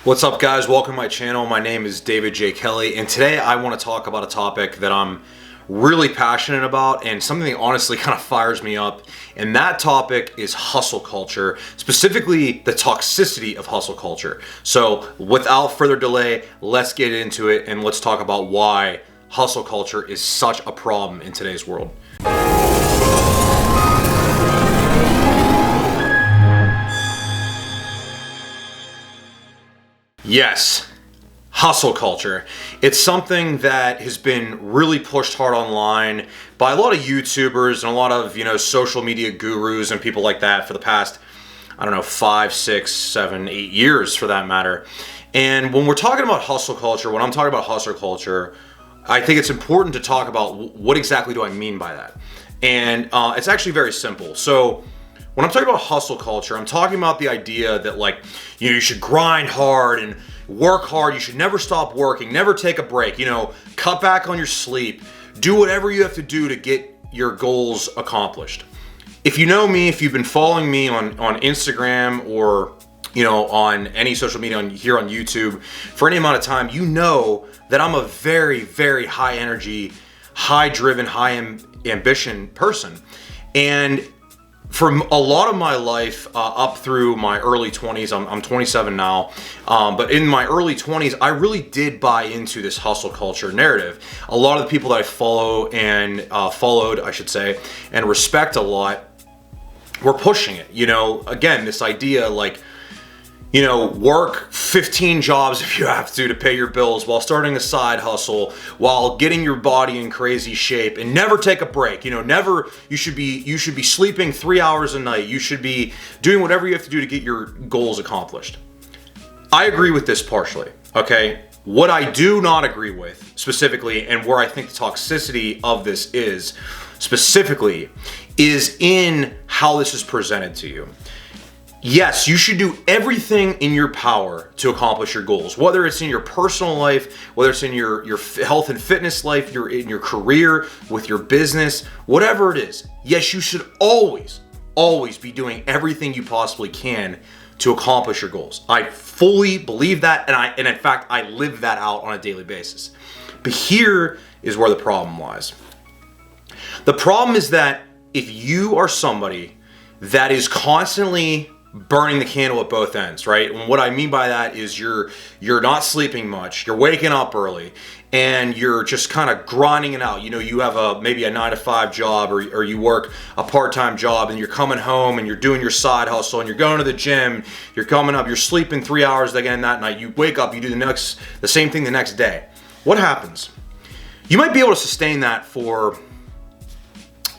What's up, guys? Welcome to my channel. My name is j.Kelly, and today I want to talk about a topic that I'm really passionate about and something that honestly kind of fires me up. And that topic is hustle culture, specifically the toxicity of hustle culture. So without further delay, let's get into it and let's talk about why hustle culture is such a problem in today's world. Yes, hustle culture. It's something that has been really pushed hard online by a lot of YouTubers and a lot of, social media gurus and people like that for the past, 5, 6, 7, 8 years for that matter. And when we're talking about hustle culture, when I'm talking about hustle culture, I think it's important to talk about what exactly do I mean by that. And it's actually very simple. So when I'm talking about hustle culture, I'm talking about the idea that you should grind hard and work hard. You should never stop working, never take a break, cut back on your sleep, do whatever you have to do to get your goals accomplished. If you know me, if you've been following me on Instagram or, on any social media here on YouTube for any amount of time, you know that I'm a very, very high energy, high driven, high ambition person. And for a lot of my life, up through my early 20s, I'm 27 now, but in my early 20s, I really did buy into this hustle culture narrative. A lot of the people that I follow and followed, I should say, and respect a lot, were pushing it. Again, this idea work 15 jobs if you have to pay your bills while starting a side hustle, while getting your body in crazy shape, and never take a break. You should be sleeping 3 hours a night. You should be doing whatever you have to do to get your goals accomplished. I agree with this partially, okay? What I do not agree with specifically, and where I think the toxicity of this is specifically, is in how this is presented to you. Yes, you should do everything in your power to accomplish your goals, whether it's in your personal life, whether it's in your health and fitness life, in your career, with your business, whatever it is. Yes, you should always be doing everything you possibly can to accomplish your goals. I fully believe that, and in fact, I live that out on a daily basis. But here is where the problem lies. The problem is that if you are somebody that is constantly burning the candle at both ends, right? And what I mean by that is you're not sleeping much, you're waking up early, and you're just kind of grinding it out. You have maybe a 9-to-5 job, or you work a part-time job, and you're coming home and you're doing your side hustle, and you're going to the gym, you're coming up, you're sleeping 3 hours again that night, you wake up, you do the same thing the next day. What happens? You might be able to sustain that for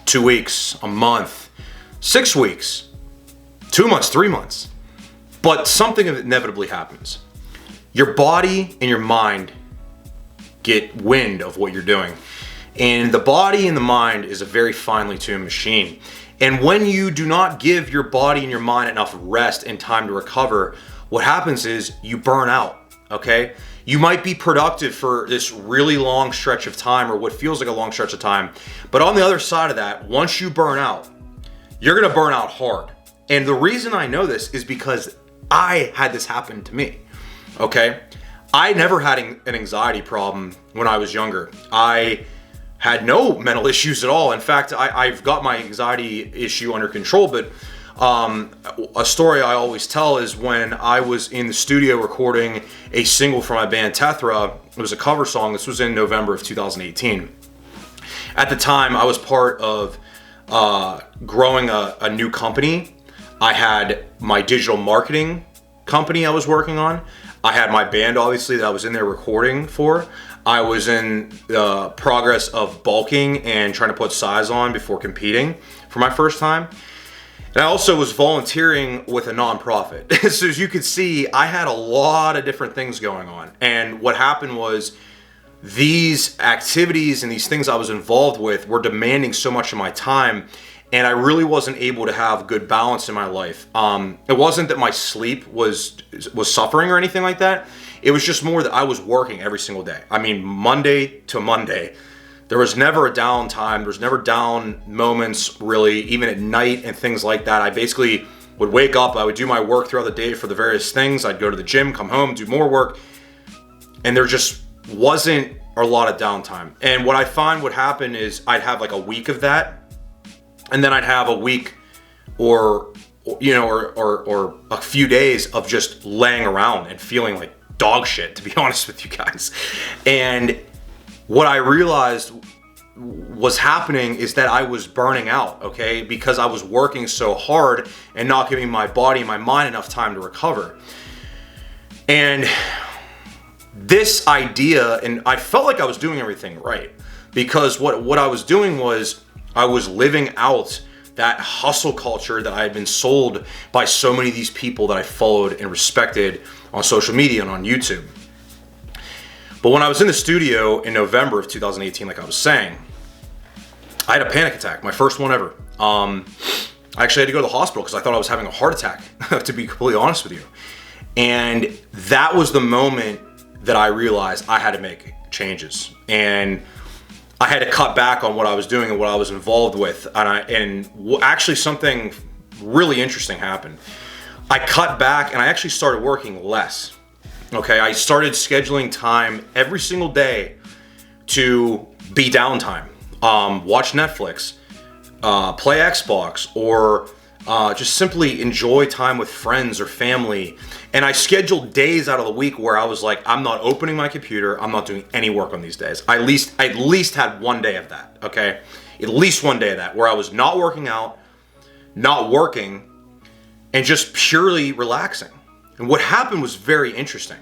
2 weeks, a month, 6 weeks, 2 months, 3 months, but something inevitably happens. Your body and your mind get wind of what you're doing. And the body and the mind is a very finely tuned machine. And when you do not give your body and your mind enough rest and time to recover, what happens is you burn out, okay? You might be productive for this really long stretch of time, or what feels like a long stretch of time, but on the other side of that, once you burn out, you're gonna burn out hard. And the reason I know this is because I had this happen to me, okay? I never had an anxiety problem when I was younger. I had no mental issues at all. In fact, I've got my anxiety issue under control, but a story I always tell is when I was in the studio recording a single for my band Tethra. It was a cover song. This was in November of 2018. At the time, I was part of growing a new company. I had my digital marketing company I was working on. I had my band, obviously, that I was in there recording for. I was in the progress of bulking and trying to put size on before competing for my first time. And I also was volunteering with a nonprofit. So as you could see, I had a lot of different things going on. And what happened was these activities and these things I was involved with were demanding so much of my time, and I really wasn't able to have good balance in my life. It wasn't that my sleep was suffering or anything like that. It was just more that I was working every single day. I mean, Monday to Monday. There was never a downtime. There was never down moments, really, even at night and things like that. I basically would wake up, I would do my work throughout the day for the various things. I'd go to the gym, come home, do more work. And there just wasn't a lot of downtime. And what I find would happen is I'd have like a week of that. And then I'd have a week or a few days of just laying around and feeling like dog shit, to be honest with you guys. And what I realized was happening is that I was burning out, okay? Because I was working so hard and not giving my body and my mind enough time to recover. And this idea, and I felt like I was doing everything right, because what I was doing was I was living out that hustle culture that I had been sold by so many of these people that I followed and respected on social media and on YouTube. But when I was in the studio in November of 2018, like I was saying, I had a panic attack, my first one ever. I actually had to go to the hospital because I thought I was having a heart attack, to be completely honest with you. And that was the moment that I realized I had to make changes. And I had to cut back on what I was doing and what I was involved with. And actually something really interesting happened. I cut back and I actually started working less. Okay, I started scheduling time every single day to be downtime. Watch Netflix, play Xbox, or just simply enjoy time with friends or family. And I scheduled days out of the week where I was like, I'm not opening my computer, I'm not doing any work on these days. I at least had one day of that, okay? At least one day of that, where I was not working out, not working, and just purely relaxing. And what happened was very interesting.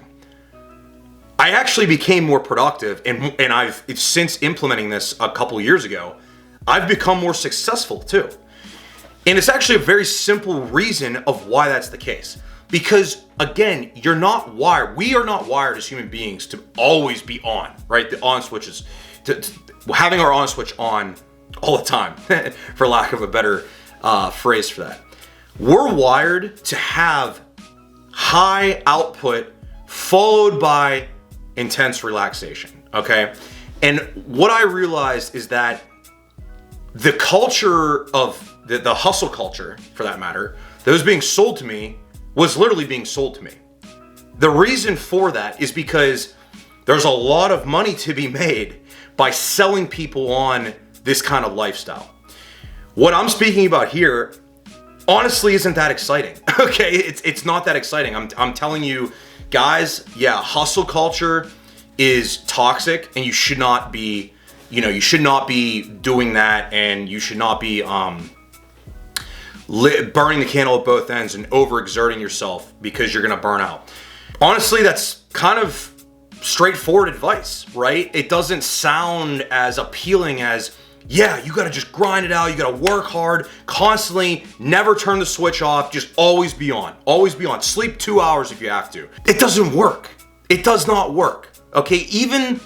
I actually became more productive, and I've since implementing this a couple years ago, I've become more successful too. And it's actually a very simple reason of why that's the case. Because again, we are not wired as human beings to always be on, right? The on switches, having our on switch on all the time, for lack of a better phrase for that. We're wired to have high output followed by intense relaxation, okay? And what I realized is that the culture of the hustle culture, for that matter, that was being sold to me was literally being sold to me. The reason for that is because there's a lot of money to be made by selling people on this kind of lifestyle. What I'm speaking about here honestly isn't that exciting. Okay, it's not that exciting. I'm telling you guys, yeah, hustle culture is toxic, and you should not be, you should not be doing that, and you should not be burning the candle at both ends and overexerting yourself because you're gonna burn out. Honestly, that's kind of straightforward advice, right? It doesn't sound as appealing as, yeah, you gotta just grind it out, you gotta work hard, constantly, never turn the switch off, just always be on, sleep 2 hours if you have to. It doesn't work. It does not work, okay? Even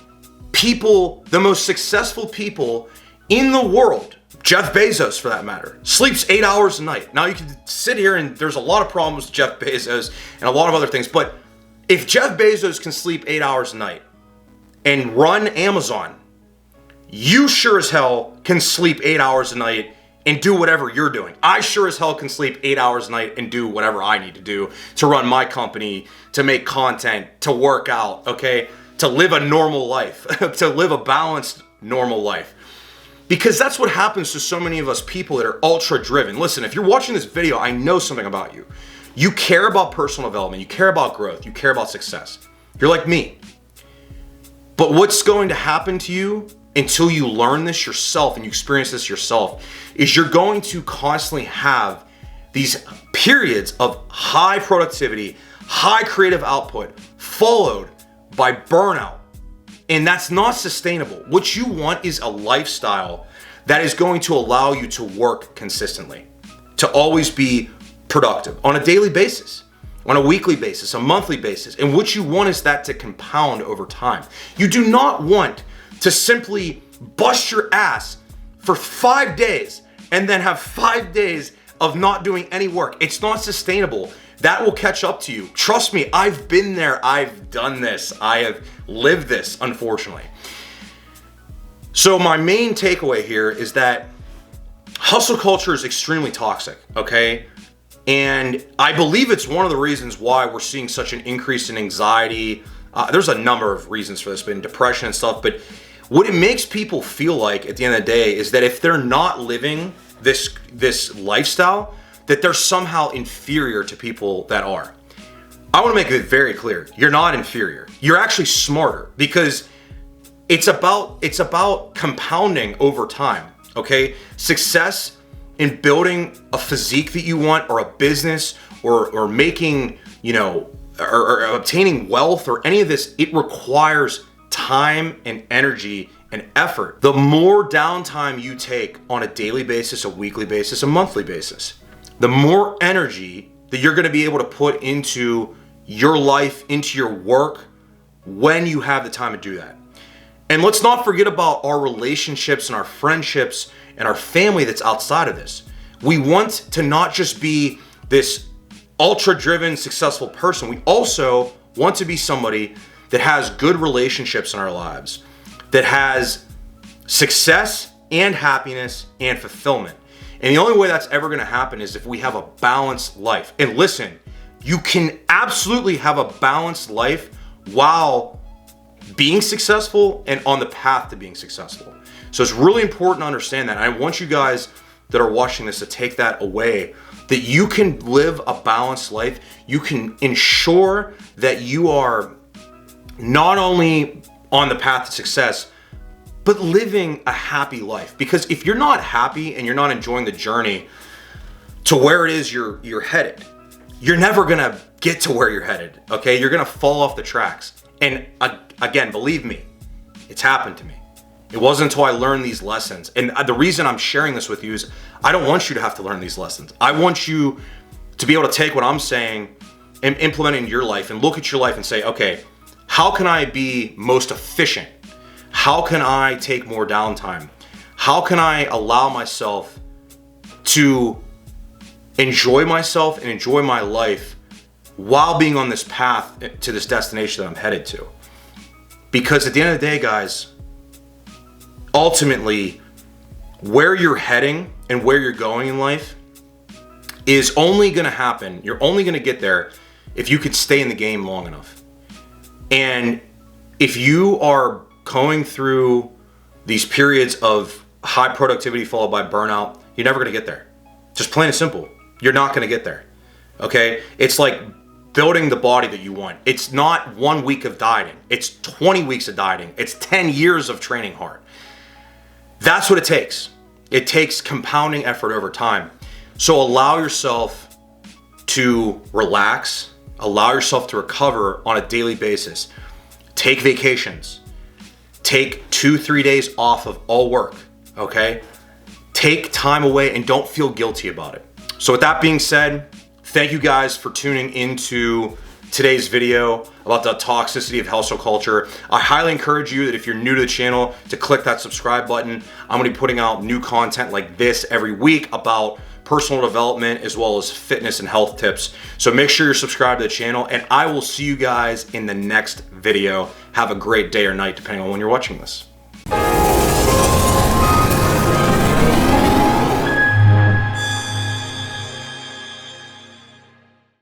people, the most successful people in the world, Jeff Bezos for that matter, sleeps 8 hours a night. Now you can sit here and there's a lot of problems with Jeff Bezos and a lot of other things, but if Jeff Bezos can sleep 8 hours a night and run Amazon, you sure as hell can sleep 8 hours a night and do whatever you're doing. I sure as hell can sleep 8 hours a night and do whatever I need to do to run my company, to make content, to work out, okay? To live a normal life, to live a balanced, normal life. Because that's what happens to so many of us people that are ultra driven. Listen, if you're watching this video, I know something about you. You care about personal development, you care about growth, you care about success. You're like me. But what's going to happen to you until you learn this yourself and you experience this yourself is you're going to constantly have these periods of high productivity, high creative output, followed by burnout. And that's not sustainable. What you want is a lifestyle that is going to allow you to work consistently, to always be productive on a daily basis, on a weekly basis, a monthly basis. And what you want is that to compound over time. You do not want to simply bust your ass for 5 days and then have 5 days of not doing any work. It's not sustainable. That will catch up to you. Trust me, I've been there. I've done this. I have lived this, unfortunately. So my main takeaway here is that hustle culture is extremely toxic, okay? And I believe it's one of the reasons why we're seeing such an increase in anxiety. There's a number of reasons for this, but in depression and stuff. But what it makes people feel like at the end of the day is that if they're not living this lifestyle, that they're somehow inferior to people that are. I want to make it very clear. You're not inferior. You're actually smarter, because it's about compounding over time, okay? Success in building a physique that you want, or a business, or making, or obtaining wealth, or any of this, it requires time and energy and effort. The more downtime you take on a daily basis, a weekly basis, a monthly basis, the more energy that you're gonna be able to put into your life, into your work, when you have the time to do that. And let's not forget about our relationships and our friendships and our family that's outside of this. We want to not just be this ultra-driven, successful person. We also want to be somebody that has good relationships in our lives, that has success and happiness and fulfillment. And the only way that's ever gonna happen is if we have a balanced life. And listen, you can absolutely have a balanced life while being successful and on the path to being successful. So it's really important to understand that. And I want you guys that are watching this to take that away, that you can live a balanced life. You can ensure that you are not only on the path to success, but living a happy life. Because if you're not happy and you're not enjoying the journey to where it is you're headed, you're never gonna get to where you're headed, okay? You're gonna fall off the tracks. And again, believe me, it's happened to me. It wasn't until I learned these lessons. And the reason I'm sharing this with you is I don't want you to have to learn these lessons. I want you to be able to take what I'm saying and implement it in your life, and look at your life and say, okay, how can I be most efficient? How can I take more downtime? How can I allow myself to enjoy myself and enjoy my life while being on this path to this destination that I'm headed to? Because at the end of the day, guys, ultimately, where you're heading and where you're going in life is only gonna happen. You're only gonna get there if you could stay in the game long enough. And if you are going through these periods of high productivity followed by burnout, you're never gonna get there. Just plain and simple. You're not gonna get there, okay? It's like building the body that you want. It's not 1 week of dieting. It's 20 weeks of dieting. It's 10 years of training hard. That's what it takes. It takes compounding effort over time. So allow yourself to relax, allow yourself to recover on a daily basis. Take vacations. Take 2-3 days off of all work, okay? Take time away and don't feel guilty about it. So with that being said, thank you guys for tuning into today's video about the toxicity of hustle culture. I highly encourage you that if you're new to the channel to click that subscribe button. I'm gonna be putting out new content like this every week about personal development as well as fitness and health tips. So make sure you're subscribed to the channel, and I will see you guys in the next video. Have a great day or night depending on when you're watching this.